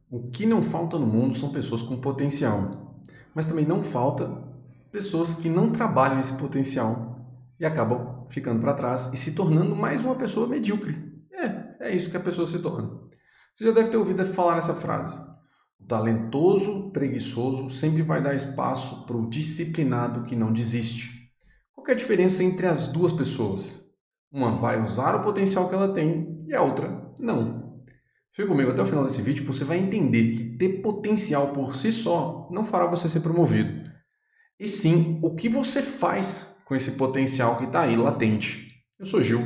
O que não falta no mundo são pessoas com potencial, mas também não falta pessoas que não trabalham esse potencial e acabam ficando para trás e se tornando mais uma pessoa medíocre. É isso que a pessoa se torna. Você já deve ter ouvido falar essa frase. O talentoso, preguiçoso sempre vai dar espaço para o disciplinado que não desiste. Qual que é a diferença entre as duas pessoas? Uma vai usar o potencial que ela tem e a outra não. Fica comigo até o final desse vídeo que você vai entender que ter potencial por si só não fará você ser promovido. E sim, o que você faz com esse potencial que está aí latente. Eu sou Gil,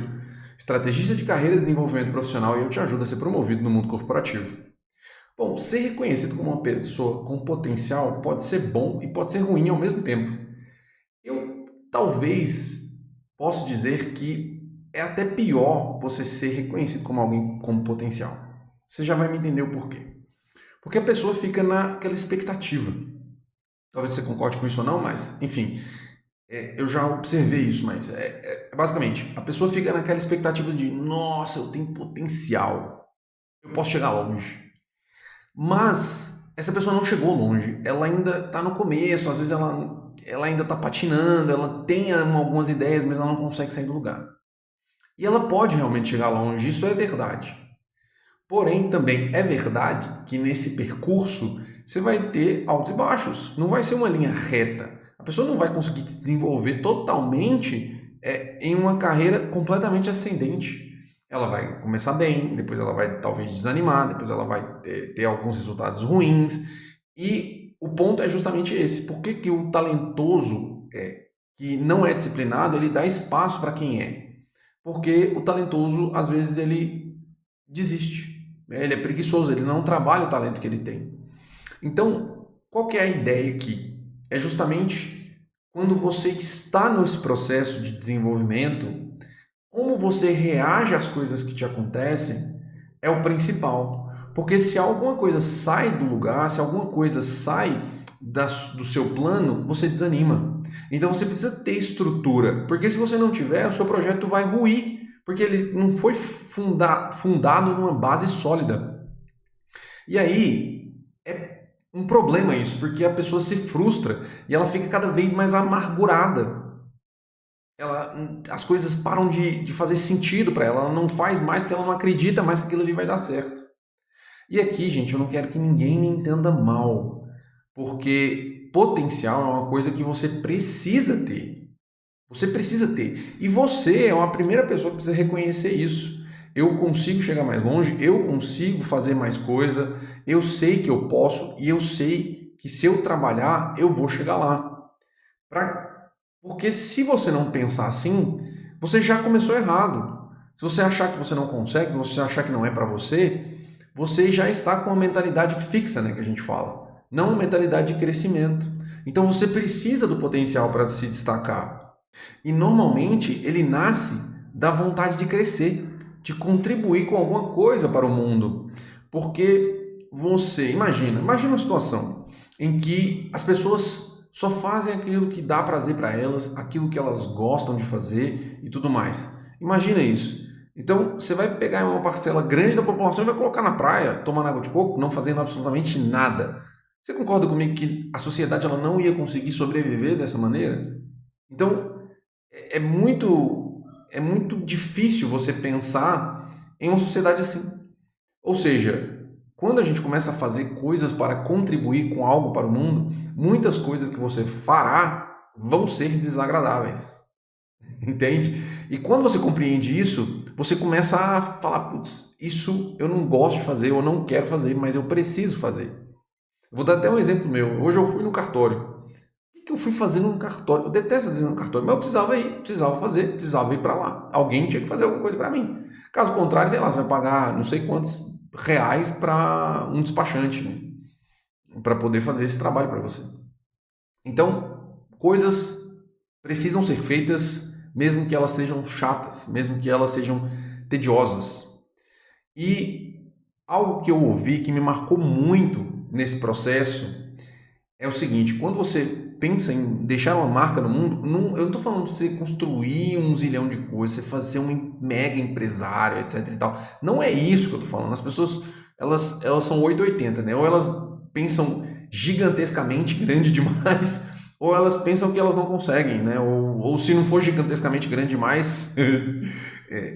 estrategista de carreira e desenvolvimento profissional e eu te ajudo a ser promovido no mundo corporativo. Bom, ser reconhecido como uma pessoa com potencial pode ser bom e pode ser ruim ao mesmo tempo. Eu talvez posso dizer que é até pior você ser reconhecido como alguém com potencial. Você já vai me entender o porquê. Porque a pessoa fica naquela expectativa. Talvez você concorde com isso ou não, mas, enfim, eu já observei isso, mas basicamente, a pessoa fica naquela expectativa de, nossa, eu tenho potencial, eu posso chegar longe. Mas essa pessoa não chegou longe, ela ainda está no começo, às vezes ela ainda está patinando, ela tem algumas ideias, mas ela não consegue sair do lugar. E ela pode realmente chegar longe, isso é verdade. Porém, também é verdade que nesse percurso você vai ter altos e baixos, não vai ser uma linha reta. A pessoa não vai conseguir se desenvolver totalmente em uma carreira completamente ascendente. Ela vai começar bem, depois ela vai talvez desanimar, depois ela vai ter alguns resultados ruins. E o ponto é justamente esse. Por que o talentoso, que não é disciplinado, ele dá espaço para quem é? Porque o talentoso, às vezes, ele desiste. Ele é preguiçoso, ele não trabalha o talento que ele tem. Então, qual que é a ideia aqui? É justamente quando você está nesse processo de desenvolvimento, como você reage às coisas que te acontecem é o principal. Porque se alguma coisa sai do lugar, se alguma coisa sai do seu plano, você desanima. Então você precisa ter estrutura, porque se você não tiver, o seu projeto vai ruir, porque ele não foi fundado numa base sólida. E aí é um problema isso, porque a pessoa se frustra e ela fica cada vez mais amargurada. As coisas param de fazer sentido para ela, ela não faz mais porque ela não acredita mais que aquilo ali vai dar certo. E aqui, gente, eu não quero que ninguém me entenda mal, porque potencial é uma coisa que você precisa ter. Você precisa ter. E você é uma primeira pessoa que precisa reconhecer isso. Eu consigo chegar mais longe, eu consigo fazer mais coisa, eu sei que eu posso e eu sei que se eu trabalhar, eu vou chegar lá. Porque se você não pensar assim, você já começou errado. Se você achar que você não consegue, se você achar que não é para você, você já está com uma mentalidade fixa, né, que a gente fala. Não uma mentalidade de crescimento. Então você precisa do potencial para se destacar. E normalmente ele nasce da vontade de crescer, de contribuir com alguma coisa para o mundo. Porque você, imagina uma situação em que as pessoas só fazem aquilo que dá prazer para elas, aquilo que elas gostam de fazer e tudo mais. Imagina isso. Então, você vai pegar uma parcela grande da população e vai colocar na praia, tomando água de coco, não fazendo absolutamente nada. Você concorda comigo que a sociedade ela não ia conseguir sobreviver dessa maneira? Então, é muito difícil você pensar em uma sociedade assim. Ou seja, quando a gente começa a fazer coisas para contribuir com algo para o mundo, muitas coisas que você fará vão ser desagradáveis. Entende? E quando você compreende isso, você começa a falar, putz, isso eu não gosto de fazer, eu não quero fazer, mas eu preciso fazer. Vou dar até um exemplo meu. Hoje eu fui no cartório. O que eu fui fazer num cartório? Eu detesto fazer num cartório, mas eu precisava ir, precisava ir para lá. Alguém tinha que fazer alguma coisa para mim. Caso contrário, sei lá, você vai pagar não sei quantos reais para um despachante, né? Para poder fazer esse trabalho para você. Então, coisas precisam ser feitas, mesmo que elas sejam chatas, mesmo que elas sejam tediosas. E algo que eu ouvi que me marcou muito nesse processo é o seguinte: quando você pensa em deixar uma marca no mundo, eu não estou falando de você construir um zilhão de coisas, você fazer um mega empresário, etc e tal. Não é isso que eu estou falando. As pessoas elas são 880, né? Ou elas pensam gigantescamente grande demais, ou elas pensam que elas não conseguem, né? Ou se não for gigantescamente grande demais,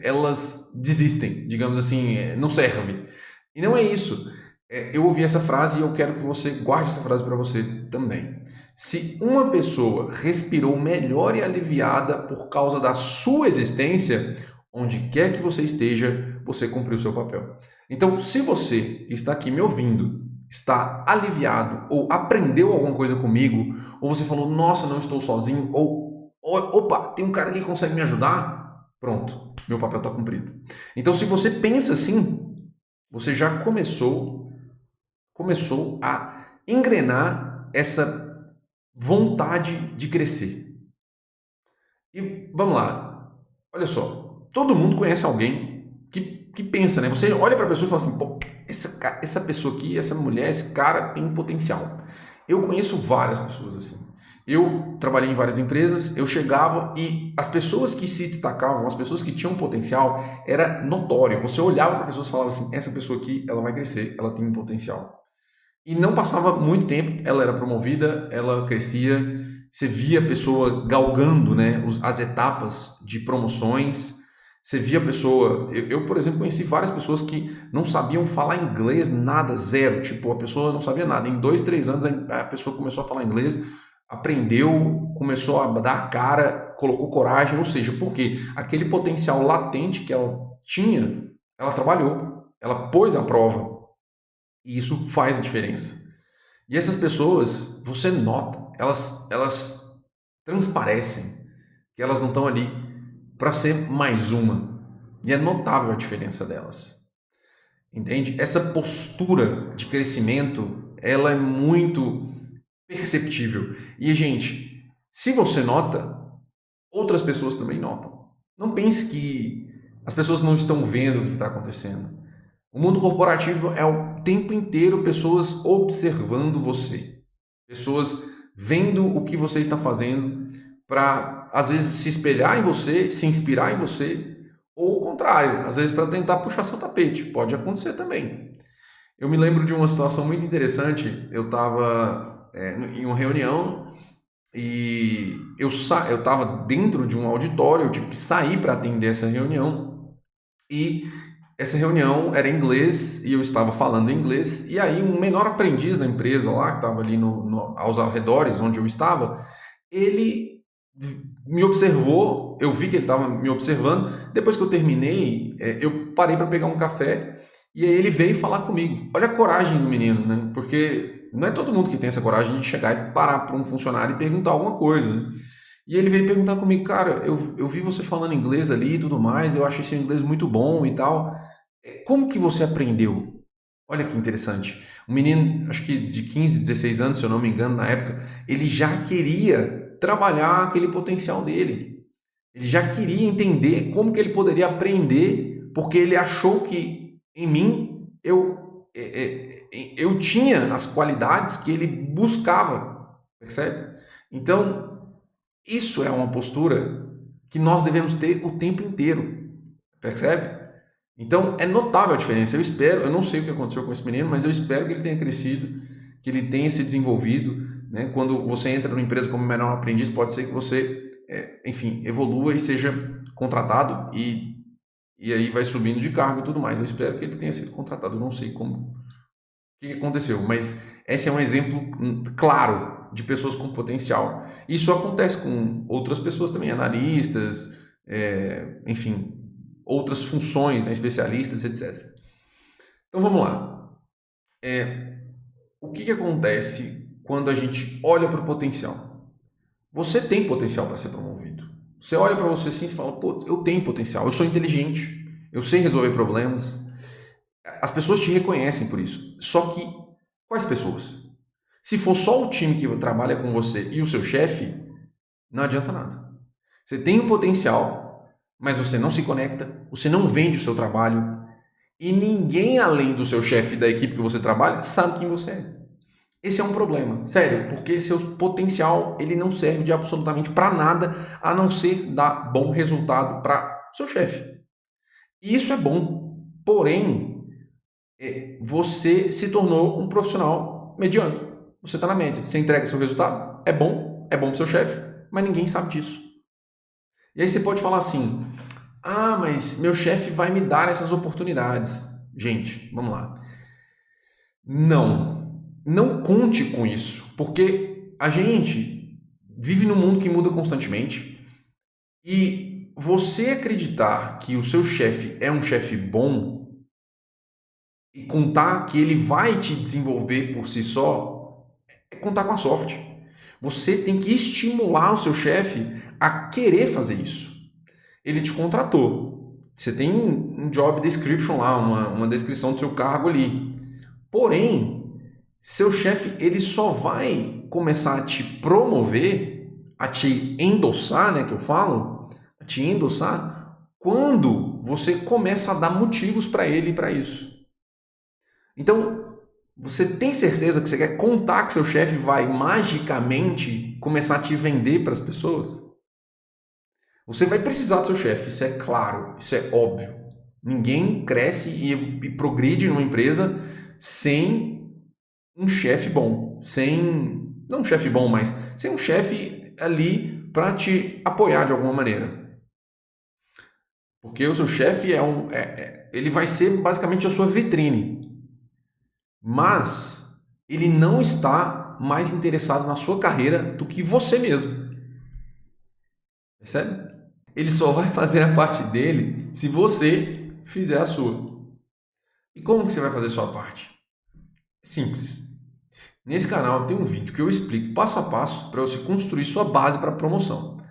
elas desistem, digamos assim, não serve. E não é isso. Eu ouvi essa frase e eu quero que você guarde essa frase para você também. Se uma pessoa respirou melhor e aliviada por causa da sua existência, onde quer que você esteja, você cumpriu o seu papel. Então, se você que está aqui me ouvindo está aliviado ou aprendeu alguma coisa comigo, ou você falou, nossa, não estou sozinho, ou opa, tem um cara que consegue me ajudar, pronto, meu papel está cumprido. Então, se você pensa assim, você já começou a engrenar essa vontade de crescer. E vamos lá, olha só, todo mundo conhece alguém que pensa, né? Você olha para a pessoa e fala assim, pô, essa pessoa aqui, essa mulher, esse cara tem potencial. Eu conheço várias pessoas assim. Eu trabalhei em várias empresas, eu chegava e as pessoas que se destacavam, as pessoas que tinham potencial, era notório. Você olhava para a pessoa e falava assim, essa pessoa aqui, ela vai crescer, ela tem um potencial. E não passava muito tempo, ela era promovida, ela crescia, você via a pessoa galgando, né, as etapas de promoções, você via a pessoa... por exemplo, conheci várias pessoas que não sabiam falar inglês, nada, zero. Tipo, a pessoa não sabia nada. Em 2, 3 anos a pessoa começou a falar inglês, aprendeu, começou a dar cara, colocou coragem, ou seja, porque aquele potencial latente que ela tinha, ela trabalhou, ela pôs à prova. E isso faz a diferença. E essas pessoas, você nota, elas transparecem que elas não estão ali para ser mais uma. E é notável a diferença delas. Entende? Essa postura de crescimento, ela é muito perceptível. E, gente, se você nota, outras pessoas também notam. Não pense que as pessoas não estão vendo o que está acontecendo. O mundo corporativo é o tempo inteiro pessoas observando você, pessoas vendo o que você está fazendo para, às vezes, se espelhar em você, se inspirar em você, ou o contrário, às vezes para tentar puxar seu tapete. Pode acontecer também. Eu me lembro de uma situação muito interessante. Eu estava em uma reunião e eu estava dentro de um auditório, eu tive que sair para atender essa reunião e essa reunião era em inglês e eu estava falando inglês, e aí um menor aprendiz da empresa lá, que estava ali aos arredores onde eu estava, ele me observou, eu vi que ele estava me observando. Depois que eu terminei, eu parei para pegar um café e aí ele veio falar comigo. Olha a coragem do menino, né? Porque não é todo mundo que tem essa coragem de chegar e parar para um funcionário e perguntar alguma coisa, né? E ele veio perguntar comigo, cara, eu vi você falando inglês ali e tudo mais, eu achei seu inglês muito bom e tal. Como que você aprendeu? Olha que interessante. Um menino, acho que de 15, 16 anos, se eu não me engano, na época, ele já queria trabalhar aquele potencial dele. Ele já queria entender como que ele poderia aprender, porque ele achou que em mim eu tinha as qualidades que ele buscava, percebe? Então, isso é uma postura que nós devemos ter o tempo inteiro, percebe? Então, é notável a diferença. Eu não sei o que aconteceu com esse menino, mas eu espero que ele tenha crescido, que ele tenha se desenvolvido, né? Quando você entra numa empresa como menor aprendiz, pode ser que você, enfim, evolua e seja contratado e aí vai subindo de cargo e tudo mais. Eu espero que ele tenha sido contratado. Eu não sei como, o que aconteceu, mas esse é um exemplo claro de pessoas com potencial. Isso acontece com outras pessoas também, analistas, enfim, outras funções, né, especialistas, etc. Então vamos lá. O que acontece quando a gente olha para o potencial? Você tem potencial para ser promovido. Você olha para você assim e fala, pô, eu tenho potencial, eu sou inteligente, eu sei resolver problemas. As pessoas te reconhecem por isso. Só que, quais pessoas? Se for só o time que trabalha com você e o seu chefe, não adianta nada. Você tem um potencial, mas você não se conecta, você não vende o seu trabalho e ninguém além do seu chefe da equipe que você trabalha sabe quem você é. Esse é um problema, sério, porque seu potencial ele não serve de absolutamente para nada a não ser dar bom resultado para seu chefe. E isso é bom, porém você se tornou um profissional mediano. Você está na média. Você entrega seu resultado, é bom para o seu chefe, mas ninguém sabe disso. E aí você pode falar assim, mas meu chefe vai me dar essas oportunidades. Gente, vamos lá. Não conte com isso, porque a gente vive num mundo que muda constantemente e você acreditar que o seu chefe é um chefe bom e contar que ele vai te desenvolver por si só é contar com a sorte. Você tem que estimular o seu chefe a querer fazer isso. Ele te contratou. Você tem um job description lá, uma descrição do seu cargo ali. Porém, seu chefe ele só vai começar a te promover, a te endossar, né, que eu falo, a te endossar, quando você começa a dar motivos para ele para isso. Então, você tem certeza que você quer contar que seu chefe vai magicamente começar a te vender para as pessoas? Você vai precisar do seu chefe, isso é claro, isso é óbvio. Ninguém cresce e progride numa empresa sem um chefe bom, não um chefe bom, mas sem um chefe ali para te apoiar de alguma maneira. Porque o seu chefe ele vai ser basicamente a sua vitrine. Mas ele não está mais interessado na sua carreira do que você mesmo. Percebe? Ele só vai fazer a parte dele se você fizer a sua. E como que você vai fazer a sua parte? É simples. Nesse canal tem um vídeo que eu explico passo a passo para você construir sua base para promoção.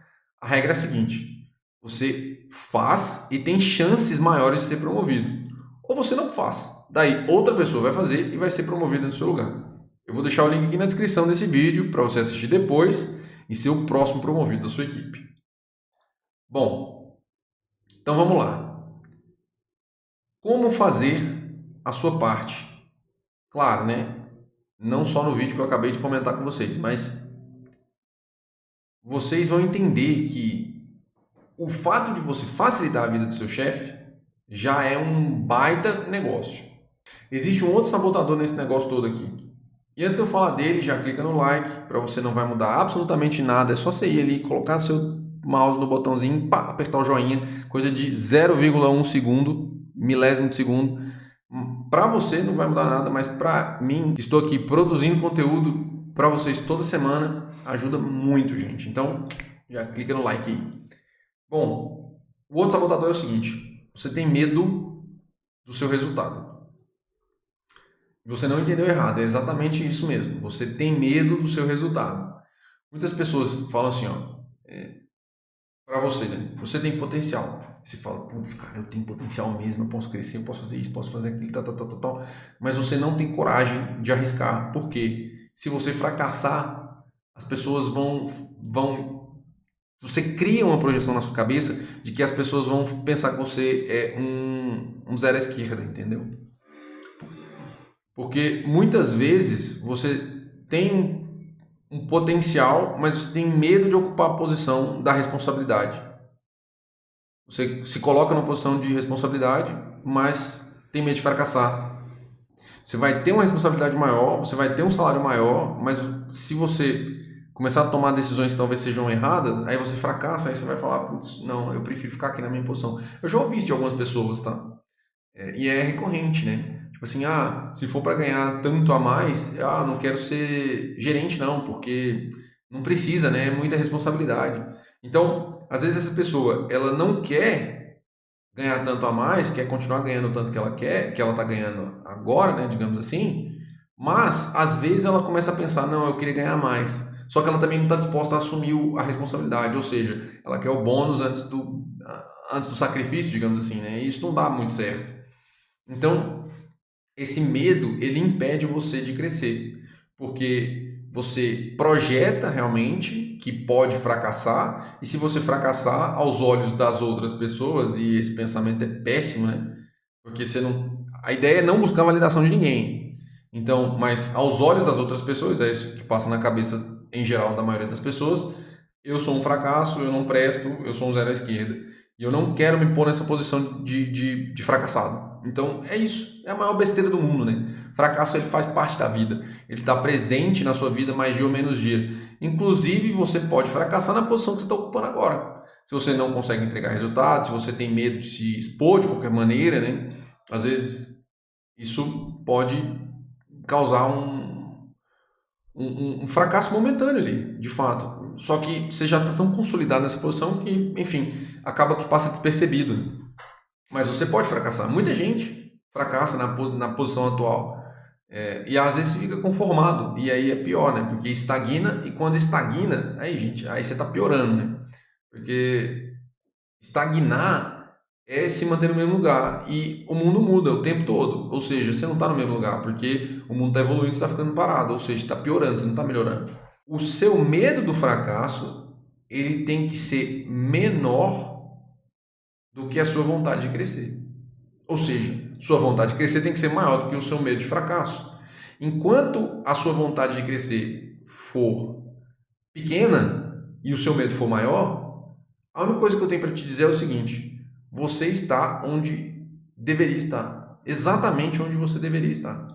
A regra é a seguinte: você faz e tem chances maiores de ser promovido. Ou você não faz. Daí outra pessoa vai fazer e vai ser promovida no seu lugar. Eu vou deixar o link aqui na descrição desse vídeo para você assistir depois e ser o próximo promovido da sua equipe. Bom, então vamos lá. Como fazer a sua parte? Claro, né? Não só no vídeo que eu acabei de comentar com vocês, mas vocês vão entender que o fato de você facilitar a vida do seu chefe já é um baita negócio. Existe um outro sabotador nesse negócio todo aqui. E antes de eu falar dele, já clica no like, para você não vai mudar absolutamente nada, é só você ir ali, colocar seu mouse no botãozinho, pá, apertar o joinha, coisa de 0,1 segundo, milésimo de segundo. Para você não vai mudar nada, mas para mim, que estou aqui produzindo conteúdo para vocês toda semana, ajuda muito, gente. Então, já clica no like aí. Bom, o outro sabotador é o seguinte: você tem medo do seu resultado. Você não entendeu errado, é exatamente isso mesmo. Você tem medo do seu resultado. Muitas pessoas falam assim, para você, né? Você tem potencial. Você fala, putz, cara, eu tenho potencial mesmo, eu posso crescer, eu posso fazer isso, posso fazer aquilo, tal. Mas você não tem coragem de arriscar. Por quê? Se você fracassar, as pessoas vão... Você cria uma projeção na sua cabeça de que as pessoas vão pensar que você é um zero à esquerda, entendeu? Porque muitas vezes você tem um potencial, mas você tem medo de ocupar a posição da responsabilidade. Você se coloca numa posição de responsabilidade, mas tem medo de fracassar. Você vai ter uma responsabilidade maior, você vai ter um salário maior, mas se você começar a tomar decisões que talvez sejam erradas, aí você fracassa, aí você vai falar, putz, não, eu prefiro ficar aqui na minha posição. Eu já ouvi isso de algumas pessoas, tá? E é recorrente, né? Tipo assim, se for para ganhar tanto a mais, não quero ser gerente não, porque não precisa, né? É muita responsabilidade. Então, às vezes essa pessoa, ela não quer ganhar tanto a mais, quer continuar ganhando o tanto que ela quer, que ela está ganhando agora, né? Digamos assim, mas às vezes ela começa a pensar, não, eu queria ganhar mais. Só que ela também não está disposta a assumir a responsabilidade, ou seja, ela quer o bônus antes do sacrifício, digamos assim, né? E isso não dá muito certo. Então, esse medo, ele impede você de crescer, porque você projeta realmente que pode fracassar, e se você fracassar aos olhos das outras pessoas, e esse pensamento é péssimo, né? Porque a ideia é não buscar validação de ninguém. Então, mas aos olhos das outras pessoas, é isso que passa na cabeça em geral da maioria das pessoas, eu sou um fracasso, eu não presto, eu sou um zero à esquerda. E eu não quero me pôr nessa posição de fracassado. Então é isso. É a maior besteira do mundo, né? Fracasso ele faz parte da vida. Ele está presente na sua vida mais dia ou menos dia. Inclusive você pode fracassar na posição que você está ocupando agora. Se você não consegue entregar resultados, se você tem medo de se expor de qualquer maneira, né? Às vezes isso pode causar um fracasso momentâneo ali, de fato. Só que você já está tão consolidado nessa posição que, enfim, acaba que passa despercebido. Mas você pode fracassar. Muita gente fracassa na posição atual. E às vezes fica conformado. E aí é pior, né? Porque estagna. E quando estagna, aí, gente, aí você está piorando, né? Porque estagnar é se manter no mesmo lugar. E o mundo muda o tempo todo. Ou seja, você não está no mesmo lugar, porque o mundo está evoluindo e está ficando parado. Ou seja, está piorando, você não está melhorando. O seu medo do fracasso, ele tem que ser menor do que a sua vontade de crescer. Ou seja, sua vontade de crescer tem que ser maior do que o seu medo de fracasso. Enquanto a sua vontade de crescer for pequena e o seu medo for maior, a única coisa que eu tenho para te dizer é o seguinte: você está onde deveria estar, exatamente onde você deveria estar.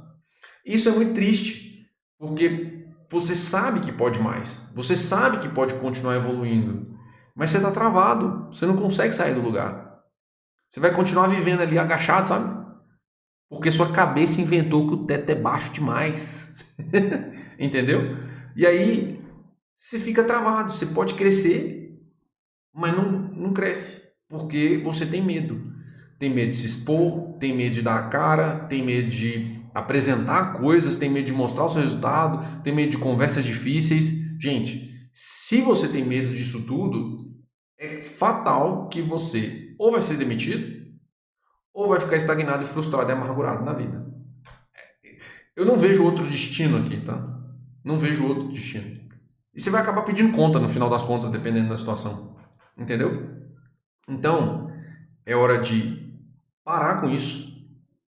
Isso é muito triste, porque você sabe que pode mais, você sabe que pode continuar evoluindo, mas você está travado, você não consegue sair do lugar. Você vai continuar vivendo ali agachado, sabe? Porque sua cabeça inventou que o teto é baixo demais. Entendeu? E aí você fica travado. Você pode crescer, mas não cresce. Porque você tem medo. Tem medo de se expor, tem medo de dar a cara, tem medo de apresentar coisas, tem medo de mostrar o seu resultado, tem medo de conversas difíceis. Gente, se você tem medo disso tudo, é fatal que você ou vai ser demitido, ou vai ficar estagnado e frustrado e amargurado na vida. Eu não vejo outro destino aqui, tá? Não vejo outro destino. E você vai acabar pedindo conta no final das contas, dependendo da situação. Entendeu? Então, é hora de parar com isso,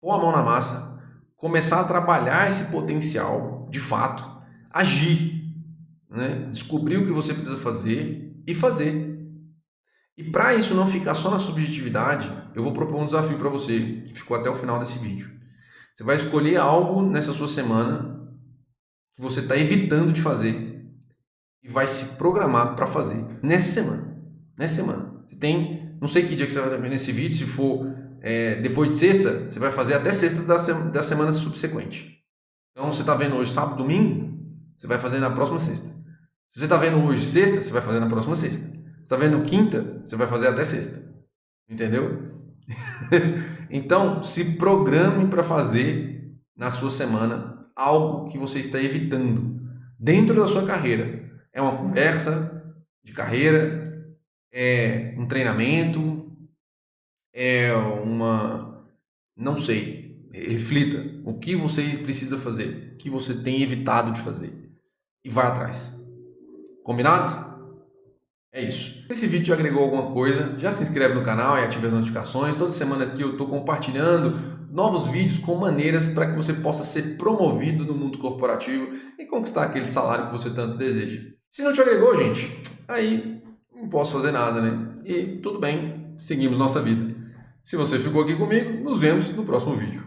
pôr a mão na massa, começar a trabalhar esse potencial, de fato, agir, né? Descobrir o que você precisa fazer e fazer. E para isso não ficar só na subjetividade, eu vou propor um desafio para você, que ficou até o final desse vídeo. Você vai escolher algo nessa sua semana que você está evitando de fazer e vai se programar para fazer nessa semana. Nessa semana. Você tem, não sei que dia que você vai ver nesse vídeo, se for depois de sexta, você vai fazer até sexta da semana subsequente. Então você está vendo hoje sábado, domingo, você vai fazer na próxima sexta. Se você está vendo hoje sexta, você vai fazer na próxima sexta. Está vendo quinta, você vai fazer até sexta. Entendeu? Então, se programe para fazer na sua semana algo que você está evitando dentro da sua carreira. É uma conversa de carreira, é um treinamento, é uma... não sei. Reflita o que você precisa fazer, o que você tem evitado de fazer e vá atrás. Combinado? É isso. Se esse vídeo te agregou alguma coisa, já se inscreve no canal e ative as notificações. Toda semana aqui eu estou compartilhando novos vídeos com maneiras para que você possa ser promovido no mundo corporativo e conquistar aquele salário que você tanto deseja. Se não te agregou, gente, aí não posso fazer nada, né? E tudo bem, seguimos nossa vida. Se você ficou aqui comigo, nos vemos no próximo vídeo.